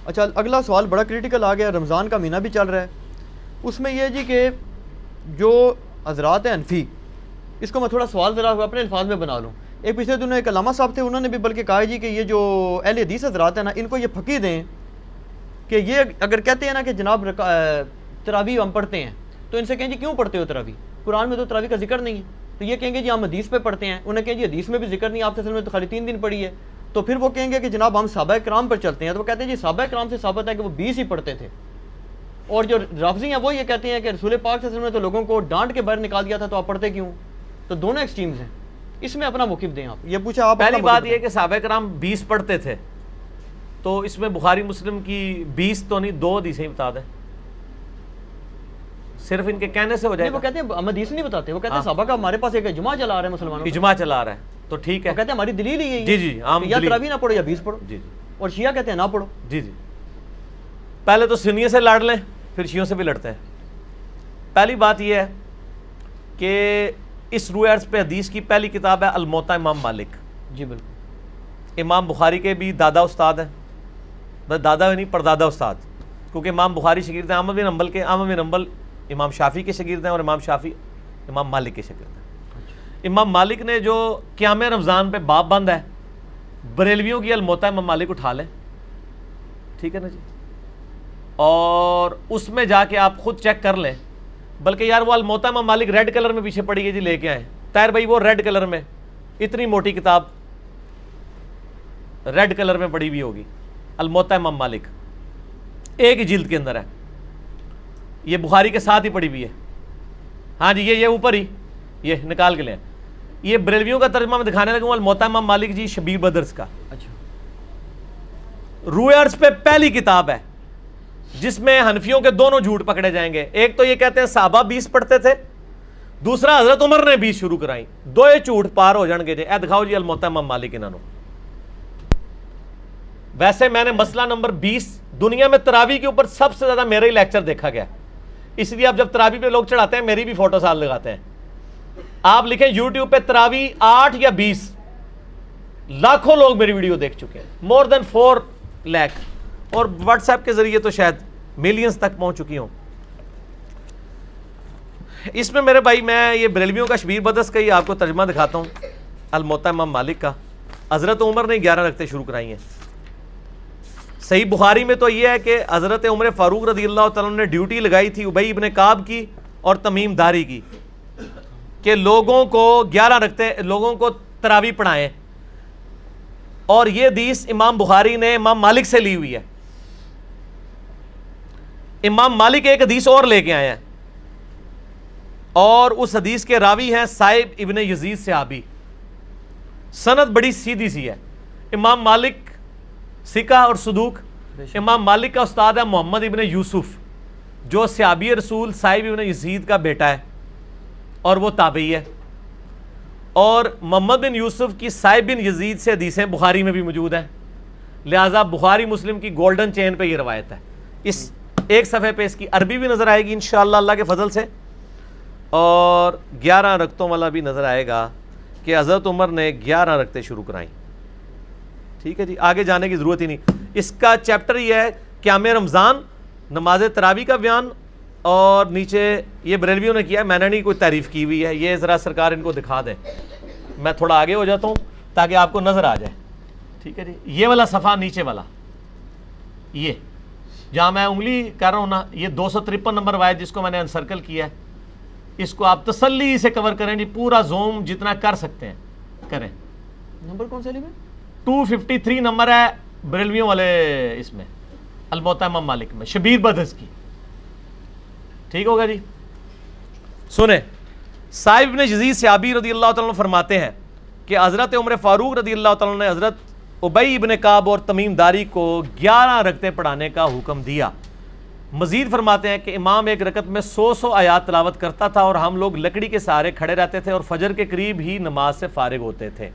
اچھا اگلا سوال بڑا کریٹیکل آ گیا، رمضان کا مہینہ بھی چل رہا ہے، اس میں یہ جی کہ جو حضرات ہیں حنفی، اس کو میں تھوڑا سوال ذرا اپنے الفاظ میں بنا لوں. ایک پچھلے دنوں ایک علامہ صاحب تھے، انہوں نے بھی بلکہ کہا جی کہ یہ جو اہل حدیث حضرات ہیں نا، ان کو یہ پھکی دیں کہ یہ اگر کہتے ہیں نا کہ جناب تراویح ہم پڑھتے ہیں، تو ان سے کہیں جی کیوں پڑھتے ہو تراویح؟ قرآن میں تو تراویح کا ذکر نہیں ہے. تو یہ کہیں گے جی ہم حدیث پہ پڑھتے ہیں. انہیں کہیں جی حدیث میں بھی ذکر نہیں، آپ سے میں تو خالی 3 دن پڑھی ہے. تو پھر وہ کہیں گے کہ جناب ہم صحابہ کرام پر چلتے ہیں. تو وہ کہتے ہیں جی صحابہ کرام سے ثابت ہے کہ وہ 20 ہی پڑھتے تھے. اور جو رافضی ہیں وہ یہ کہتے ہیں کہ رسول پاک صلی اللہ علیہ وسلم نے تو لوگوں کو ڈانٹ کے باہر نکال دیا تھا، تو آپ پڑھتے کیوں؟ تو دونوں ایکسٹریمز ہیں. اس میں اپنا موقف دیں آپ. یہ پوچھا آپ. پہلی بات یہ کہ صحابہ کرام 20 پڑھتے تھے، تو اس میں بخاری مسلم کی 20 تو نہیں 2 حدیثیں ہی بتا دیں، صرف ان کے کہنے سے ہو جائے گا. وہ کہتے ہیں ہم حدیث نہیں بتاتے، وہ کہتے ہیں صحابہ کا ہمارے پاس ایک اجماع چلا رہا ہے مسلمانوں، اجماع چلا رہا ہے تو ٹھیک ہے. وہ کہتے ہیں ہماری دلیل ہی ہے جی جی عام یا تراویح نہ پڑھو یا 20 پڑھو. جی جی اور شیعہ کہتے ہیں نہ پڑھو. جی جی پہلے تو سنیوں سے لڑ لیں، پھر شیعوں سے بھی لڑتے ہیں. پہلی بات یہ ہے کہ اس روح ارض پہ حدیث کی پہلی کتاب ہے الموطا امام مالک. جی بالکل. امام بخاری کے بھی دادا استاد ہیں، بس دادا نہیں پردادا استاد، کیونکہ امام بخاری شاگرد ہیں احمد بن حنبل کے. احمد بن حنبل امام شافعی کے شاگرد ہیں، اور امام شافعی امام مالک کے شاگرد ہیں. امام مالک نے جو قیام رمضان پہ باب بند ہے، بریلویوں کی الموطا امام مالک اٹھا لیں، ٹھیک ہے نا جی، اور اس میں جا کے آپ خود چیک کر لیں. بلکہ یار وہ الموطا امام مالک ریڈ کلر میں پیچھے پڑی ہے جی، لے کے آئیں طاہر بھائی، وہ ریڈ کلر میں اتنی موٹی کتاب ریڈ کلر میں پڑی ہوئی ہوگی، الموطا امام مالک ایک ہی جلد کے اندر ہے، یہ بخاری کے ساتھ ہی پڑی ہوئی ہے. ہاں جی یہ اوپر ہی یہ نکال کے لیں. یہ بریلویوں کا ترجمہ میں دکھانے لگا ہوں، الموطا امام مالک جی شبیر بدرس کا. اچھا. روح ارض پہ پہلی کتاب ہے جس میں حنفیوں کے دونوں جھوٹ پکڑے جائیں گے. ایک تو یہ کہتے ہیں صحابہ 20 پڑھتے تھے، دوسرا حضرت عمر نے 20 شروع کرائیں. دو جھوٹ پار ہو جان گے جی. اے دکھاؤ جی الموطا امام مالک انہوں. ویسے میں نے مسئلہ نمبر 20 دنیا میں تراویح کے اوپر سب سے زیادہ میرا ہی لیکچر دیکھا گیا، اس لیے اب جب تراویح پہ لوگ چڑھاتے ہیں میری بھی فوٹو ساتھ لگاتے ہیں. آپ لکھیں یوٹیوب پہ تراویح 8 یا 20، لاکھوں لوگ میری ویڈیو دیکھ چکے ہیں، مور دین 4 لاکھ، اور واٹس ایپ کے ذریعے تو شاید ملینز تک پہنچ چکی ہوں. اس میں میرے بھائی میں یہ بریلویوں کا شبیر بدرس کا ہی آپ کو ترجمہ دکھاتا ہوں، الموطا امام مالک کا. حضرت عمر نے 11 رکعتیں شروع کرائی ہیں. صحیح بخاری میں تو یہ ہے کہ حضرت عمر فاروق رضی اللہ تعالیٰ نے ڈیوٹی لگائی تھی ابی ابن کعب کی اور تمیم داری کی کہ لوگوں کو 11 رکعتیں لوگوں کو تراویح پڑھائیں. اور یہ حدیث امام بخاری نے امام مالک سے لی ہوئی ہے. امام مالک ایک حدیث اور لے کے آئے ہیں، اور اس حدیث کے راوی ہیں صائب ابن یزید صحابی. سند بڑی سیدھی سی ہے. امام مالک ثقہ اور صدوق. امام مالک کا استاد ہے محمد ابن یوسف، جو صحابی رسول صائب ابن یزید کا بیٹا ہے اور وہ تابعی ہے. اور محمد بن یوسف کی صائب بن یزید سے حدیثیں بخاری میں بھی موجود ہیں، لہٰذا بخاری مسلم کی گولڈن چین پہ یہ روایت ہے. اس ایک صفحے پہ اس کی عربی بھی نظر آئے گی انشاءاللہ اللہ کے فضل سے، اور 11 رکعتوں والا بھی نظر آئے گا کہ حضرت عمر نے 11 رکعتیں شروع کرائیں. ٹھیک ہے جی، آگے جانے کی ضرورت ہی نہیں. اس کا چیپٹر یہ ہے قیام رمضان، نماز تراویح کا بیان، اور نیچے یہ بریلویوں نے کیا ہے، میں نے نہیں کوئی تعریف کی ہوئی ہے. یہ ذرا سرکار ان کو دکھا دیں. میں تھوڑا آگے ہو جاتا ہوں تاکہ آپ کو نظر آ جائے. ٹھیک ہے جی، یہ والا صفحہ نیچے والا، یہ جہاں میں انگلی کر رہا ہوں نا، یہ 253 نمبر روایت جس کو میں نے انسرکل کیا ہے، اس کو آپ تسلی سے کور کریں جی، پورا زوم جتنا کر سکتے ہیں کریں. نمبر کون سا لیے؟ 253 نمبر ہے بریلویوں والے اس میں الموطا امام مالک میں شبیر بدرس کی. ٹھیک ہوگا جی. سنیں، صائب ابن یزید صحابی رضی اللہ تعالیٰ عنہ فرماتے ہیں کہ حضرت عمر فاروق رضی اللہ تعالیٰ عنہ نے حضرت ابی ابن کعب اور تمیم داری کو 11 رکعتیں پڑھانے کا حکم دیا. مزید فرماتے ہیں کہ امام ایک رکعت میں 100 آیات تلاوت کرتا تھا، اور ہم لوگ لکڑی کے سہارے کھڑے رہتے تھے اور فجر کے قریب ہی نماز سے فارغ ہوتے تھے.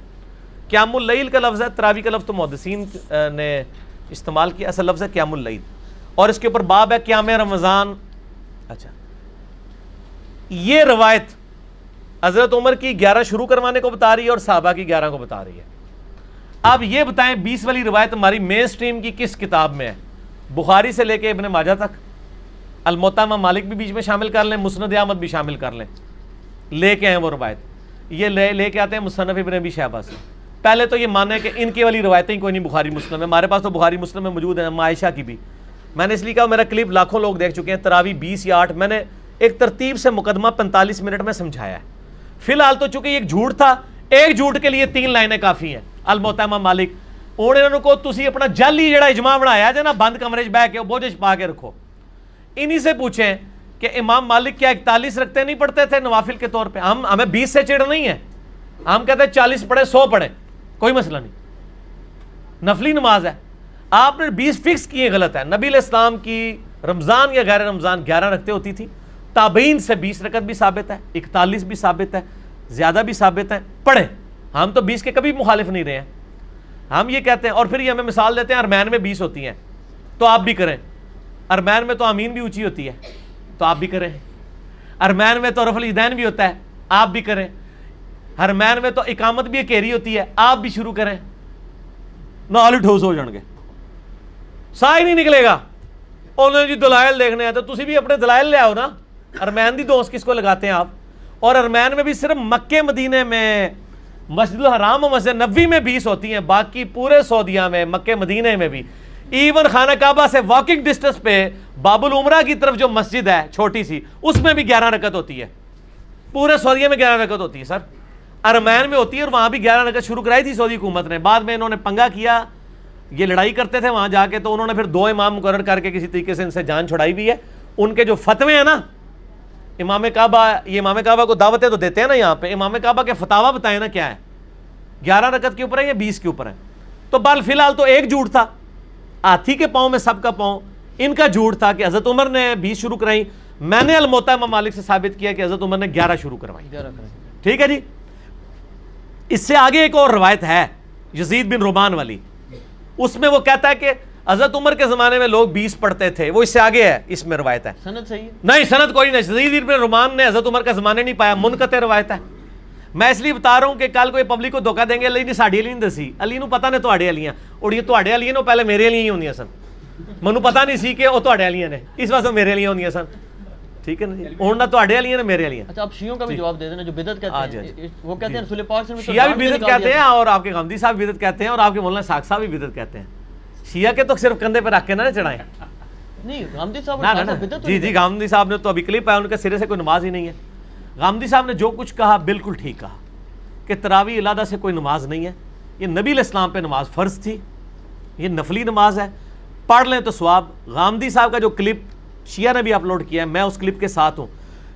قیام اللیل کا لفظ ہے، تراویح کا لفظ تو محدثین نے استعمال کیا، اصل لفظ ہے قیام اللیل، اور اس کے اوپر باب ہے قیام رمضان. اچھا، یہ روایت حضرت عمر کی 11 شروع کروانے کو بتا رہی ہے اور صحابہ کی 11 کو بتا رہی ہے. اب یہ بتائیں 20 والی روایت ہماری مین سٹریم کی کس کتاب میں ہے؟ بخاری سے لے کے ابن ماجہ تک، الموطا امام مالک بھی بیچ میں شامل کر لیں، مسند احمد بھی شامل کر لیں، لے کے ہیں وہ روایت، یہ لے کے آتے ہیں مصنف ابن ابی شیبہ سے۔ پہلے تو یہ مانے کہ ان کی والی روایتیں کوئی نہیں بخاری مسلم ہے، ہمارے پاس تو بخاری مسلم میں موجود ہیں، عائشہ کی بھی۔ میں نے اس لیے کہا میرا کلپ لاکھوں لوگ دیکھ چکے ہیں، تراویح 20 یا 8، میں نے ایک ترتیب سے مقدمہ 45 منٹ میں سمجھایا ہے۔ فی الحال تو چونکہ ایک جھوٹ تھا، ایک جھوٹ کے لیے 3 لائنیں کافی ہیں۔ الموطا امام مالک انہوں کو تسی اپنا جعلی جڑا اجماع بنایا جے نا، بند کمرے 'چ بیٹھ کے بوجھ پا کے رکھو، انہی سے پوچھیں کہ امام مالک کیا 41 رکھتے نہیں پڑھتے تھے نوافل کے طور پہ؟ ہمیں 20 سے چڑھ نہیں ہے، ہم کہتے ہیں 40 پڑھے 100 پڑھے، کوئی مسئلہ نہیں، نفلی نماز ہے۔ آپ نے 20 فکس کیے غلط ہے۔ نبی علیہ السلام کی رمضان یا غیر رمضان 11 رکھتے ہوتی تھی، تابعین سے 20 رکعت بھی ثابت ہے، 41 بھی ثابت ہے، زیادہ بھی ثابت ہے، پڑھیں۔ ہم تو 20 کے کبھی مخالف نہیں رہے ہیں، ہم یہ کہتے ہیں۔ اور پھر یہ ہمیں مثال دیتے ہیں ارمین میں 20 ہوتی ہیں تو آپ بھی کریں، ارمین میں تو آمین بھی اونچی ہوتی ہے تو آپ بھی کریں، ارمین میں تو رفع الیدین بھی ہوتا ہے آپ بھی کریں، ارمین میں تو اقامت بھی اکیری ہوتی ہے آپ بھی شروع کریں، نال ٹھوس ہو جان گے، سا ہی نہیں نکلے گا۔ انہوں نے جی دلائل دیکھنے ہیں تو تسی بھی اپنے دلائل لے آؤ نا۔ ارمین دی دوست کس کو لگاتے ہیں آپ؟ اور ارمین میں بھی صرف مکے مدینے میں، مسجد الحرام و مسجد نبوی میں 20 ہوتی ہیں، باقی پورے سعودیہ میں، مکے مدینے میں بھی، ایون خانہ کعبہ سے واکنگ ڈسٹنس پہ باب العمرہ کی طرف جو مسجد ہے چھوٹی سی، اس میں بھی 11 رکعت ہوتی ہے، پورے سعودیہ میں 11 رکعت ہوتی ہے سر، ارمین میں ہوتی ہے، اور وہاں بھی 11 رکعت شروع کرائی تھی سعودی حکومت نے، بعد میں انہوں نے پنگا کیا، یہ لڑائی کرتے تھے وہاں جا کے، تو انہوں نے پھر 2 امام مقرر کر کے کسی طریقے سے ان سے جان چھڑائی بھی ہے۔ ان کے جو فتوے ہیں نا، امام کعبہ، یہ امام کعبہ کو دعوتیں تو دیتے ہیں نا یہاں پہ، امام کعبہ کے فتاوا بتائیں نا کیا ہے، 11 رکعت کے اوپر ہے یا 20 کے اوپر ہے؟ تو بال فی الحال تو ایک جھوٹ تھا، ہاتھی کے پاؤں میں سب کا پاؤں، ان کا جھوٹ تھا کہ حضرت عمر نے 20 شروع کرائی، میں نے الموطا امام مالک سے ثابت کیا کہ حضرت عمر نے 11 شروع کروائی۔ ٹھیک ہے جی۔ اس سے آگے ایک اور روایت ہے یزید بن رومان والی، اس میں وہ کہتا ہے کہ حضرت عمر کے زمانے میں لوگ 20 پڑھتے تھے، وہ اس سے آگے ہے، اس میں روایت ہے، سند صحیح ہے؟ نہیں سند کوئی نہیں، یزید بن رومان نے حضرت عمر کا زمانے نہیں پایا، منقطع روایت ہے۔ میں اس لیے بتا رہا ہوں کہ کل کوئی پبلک کو دھوکہ دیں گے علی نے ساڈی علی نہیں دسی، علی نو پتہ نے تواڈے علیاں، اور یہ تواڈے علیاں نو پہلے میرے علیاں ہی ہوندیاں سن، مینوں پتہ نہیں سی کہ وہ تواڈے علیاں نے، اس واسطے میرے علیاں ہوندیاں سن، ٹھیک ہے نا جی، ہن نہ تواڈے علیاں نے میرے علیاں۔ اچھا آپ شیعوں کا بھی جواب دے دینا جو بدعت کہتے ہیں، وہ کہتے ہیں رسول پاک صلی اللہ علیہ وسلم شیعہ بھی بدعت کہتے ہیں، اور آپ کے غامدی صاحب بدعت کہتے ہیں، اور آپ کے مولانا ساق صاحب بھی بدعت کہتے ہیں۔ شیعہ کے تو صرف کندھے پہ رکھ کے نہ چڑھائیں، نہیں غامدی صاحب جی جی، غامدی صاحب نے تو ابھی کلپ ہے، ان کے سرے سے کوئی نماز ہی نہیں ہے۔ غامدی صاحب نے جو کچھ کہا بالکل ٹھیک کہا کہ تراویح علیحدہ سے کوئی نماز نہیں ہے، یہ نبی علیہ السلام پہ نماز فرض تھی، یہ نفلی نماز ہے، پڑھ لیں تو ثواب۔ غامدی صاحب کا جو کلپ شیعہ نے بھی اپلوڈ کیا ہے، میں اس کلپ کے ساتھ ہوں۔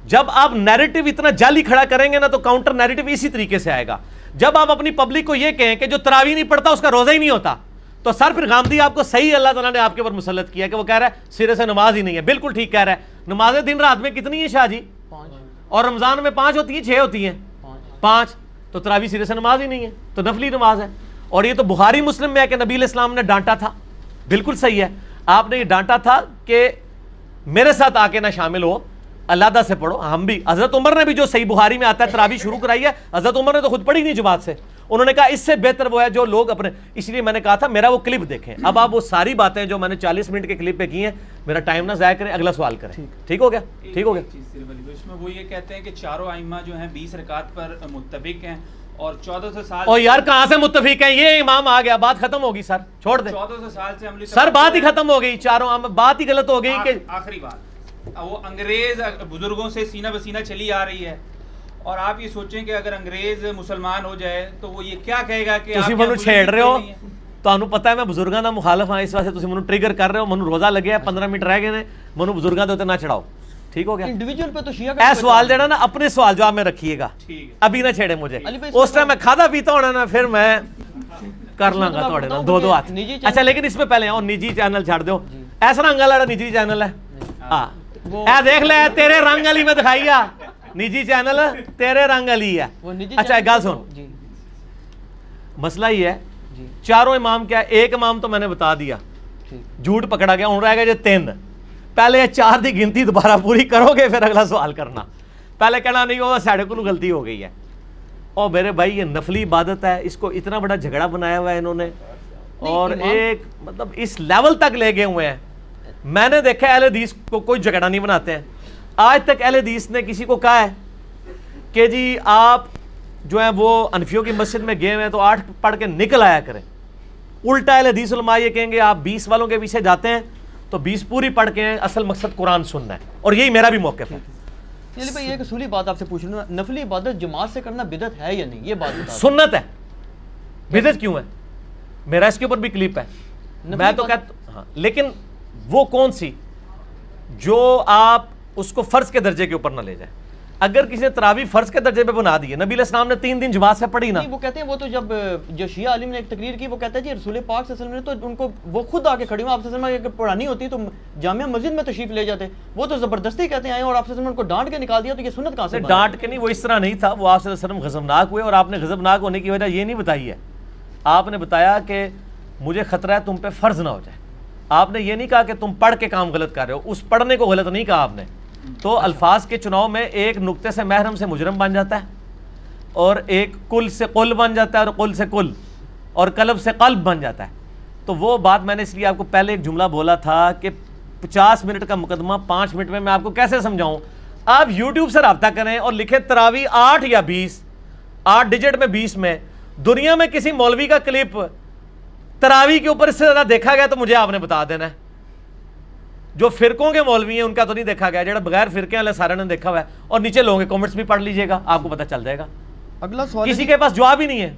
جب آپ نیریٹو اتنا جعلی کھڑا کریں گے نا تو کاؤنٹر نیریٹو اسی طریقے سے آئے گا۔ جب آپ اپنی پبلک کو یہ کہیں کہ جو تراویح نہیں پڑھتا اس کا روزہ ہی نہیں ہوتا، تو سر پھر غامدی آپ کو صحیح اللہ تعالیٰ نے آپ کے اوپر مسلط کیا کہ وہ کہہ رہا ہے سرے سے نماز ہی نہیں ہے، بالکل ٹھیک کہہ رہا ہے۔ نمازیں دن رات میں کتنی ہیں شاہ جی؟ 5، اور رمضان میں 5 ہوتی ہیں 6 ہوتی ہیں 5، تو تراویح سرے سے نماز ہی نہیں ہے، تو نفلی نماز ہے۔ اور یہ تو بخاری مسلم میں ہے کہ نبی علیہ السلام نے ڈانٹا تھا، بالکل صحیح ہے، آپ نے یہ ڈانٹا تھا کہ میرے ساتھ آ کے نہ شامل ہو، علیحدہ سے پڑھو۔ ہم بھی، حضرت عمر نے بھی جو صحیح بخاری میں آتا ہے تراویح شروع کرائی ہے، حضرت عمر نے تو خود پڑھی نہیں جماعت سے، انہوں نے کہا اس سے بہتر وہ ہے جو لوگ اپنے، اس لیے میں نے کہا تھا میرا وہ کلپ دیکھیں۔ اب آپ وہ ساری باتیں جو میں نے 40 منٹ کے کلپ پہ کی ہیں، میرا ٹائم نہ ضائع کریں، اگلا سوال کریں۔ ٹھیک ہو گیا؟ ٹھیک ہو گیا۔ اس میں وہ یہ کہتے ہیں کہ چاروں ائمہ جو ہیں 20 رکعت پر متفق ہیں، اور 1400 سال، اور یار کہاں سے متفق ہیں؟ یہ امام آ گیا، بات ختم ہوگی سر، چھوڑ دیں 1400 سال سے عملی سر، بات ہی ختم ہو گئی، چاروں بات ہی غلط ہو گئی کہ آخری بات وہ انگریز بزرگوں سے سینہ بسینہ چلی آ رہی ہے، اور آپ یہ سوچیں کہ اگر انگریز مسلمان ہو جائے تو وہ یہ کیا کہے گا کہ تسی منو چھیڑ رہے ہو، تانوں پتہ ہے میں بزرگاں دا مخالف ہاں، اس واسطے تسی منو ٹریگر کر رہے ہو، منو روزہ لگیا ہے 15 منٹ رہ گئے نے، منو بزرگاں دے اوتے نہ چڑھاؤ، ٹھیک ہو گیا؟ انڈیویجول پہ تو شیعہ کا اے سوال جڑا نا اپنے سوال جواب میں رکھیے گا، ابھی نہ چھیڑے مجھے، اس ٹائم میں کھادا پیتا ہونا نا پھر میں کر لوں گا تھوڑے نا دو ہاتھ۔ اچھا لیکن اس میں پہلے اور نجی چینل چھاڑ دو، ایسا رنگ والا نجی چینل ہے، ہاں اے دیکھ لے تیرے رنگ والی میں دکھائیا، نجی چینل تیرے رنگ والی ہے۔ اچھا ایک گل سن، مسئلہ یہ ہے چاروں امام کیا ہے، ایک امام تو میں نے بتا دیا جھوٹ پکڑا گیا، ہوں رہ گئے جو 3، پہلے 4 دی گنتی دوبارہ پوری کرو گے پھر اگلا سوال کرنا، پہلے کہنا نہیں وہ ساڑھے کو غلطی ہو گئی ہے۔ اور میرے بھائی یہ نفلی عبادت ہے، اس کو اتنا بڑا جھگڑا بنایا ہوا ہے انہوں نے، اور ایک مطلب اس لیول تک لے گئے ہوئے ہیں میں نے دیکھا اہل حدیث کو کوئی جھگڑا نہیں بناتے ہیں. آج تک اہل حدیث نے کسی کو کہا ہے کہ جی آپ جو ہیں وہ انفیوں کی مسجد میں گئے ہوئے ہیں تو 8 پڑھ کے نکل آیا کریں. الٹا اہل حدیث علماء یہ کہیں گے آپ 20 والوں کے پیچھے جاتے ہیں تو 20 پوری پڑھ کے ہیں, اصل مقصد قرآن سننا ہے. اور یہی میرا بھی موقف ہے. چلیے بھائی ایک اصولی بات آپ سے پوچھ لوں, نفلی عبادت جماعت سے کرنا بدعت ہے یا نہیں, یہ بات بتا. سنت ہے, بدعت کیوں ہے؟ میرا اس کے اوپر بھی کلپ ہے. میں تو کہتا ہاں, لیکن وہ کون سی جو آپ اس کو فرض کے درجے کے اوپر نہ لے جائیں. اگر کسی نے تراویح فرض کے درجے پہ بنا دی ہے, نبی علیہ السلام نے 3 دن جماعت سے پڑھی نا. وہ کہتے ہیں وہ تو جب جو شیعہ عالم نے ایک تقریر کی وہ کہتا ہے جی رسول پاک صلی اللہ علیہ وسلم نے تو ان کو وہ خود آ کے کھڑی ہوں, آپ صلی اللہ علیہ وسلم اگر پڑھانی ہوتی تو جامعہ مسجد میں تشریف لے جاتے. وہ تو زبردستی کہتے ہیں آئے اور آپ صلی اللہ علیہ وسلم نے ان کو ڈانٹ کے نکال دیا, تو یہ سنت کہاں سے؟ ڈانٹ کے نہیں, وہ اس طرح نہیں تھا. وہ آپ صلی اللہ علیہ وسلم غضبناک ہوئے اور آپ نے غضبناک ہونے کی وجہ یہ نہیں بتائی ہے. آپ نے بتایا کہ مجھے خطرہ ہے تم پہ فرض نہ ہو جائے. آپ نے یہ نہیں کہا کہ تم پڑھ کے کام غلط کر رہے ہو, اس پڑھنے کو غلط نہیں کہا آپ نے. تو الفاظ کے چناؤ میں ایک نقطے سے محرم سے مجرم بن جاتا ہے, اور ایک کل سے قل بن جاتا ہے, اور قل سے کل, اور قلب سے قلب بن جاتا ہے. تو وہ بات میں نے اس لیے آپ کو پہلے ایک جملہ بولا تھا کہ 50 منٹ کا مقدمہ 5 منٹ میں آپ کو کیسے سمجھاؤں. آپ یوٹیوب سے رابطہ کریں اور لکھیں تراویح 8 یا 20, 8 ڈیجٹ میں 20 میں. دنیا میں کسی مولوی کا کلپ تراویح کے اوپر اس سے زیادہ دیکھا گیا تو مجھے آپ نے بتا دینا ہے. جو فرقوں کے مولوی ہیں ان کا تو نہیں دیکھا گیا, جڑا بغیر فرقے والے سارے نے دیکھا ہوا ہے. اور نیچے لوگوں کے کامنٹس بھی پڑھ لیجئے گا, آپ کو پتہ چل جائے گا. اگلا سوال کسی کے پاس جواب ہی نہیں ہے.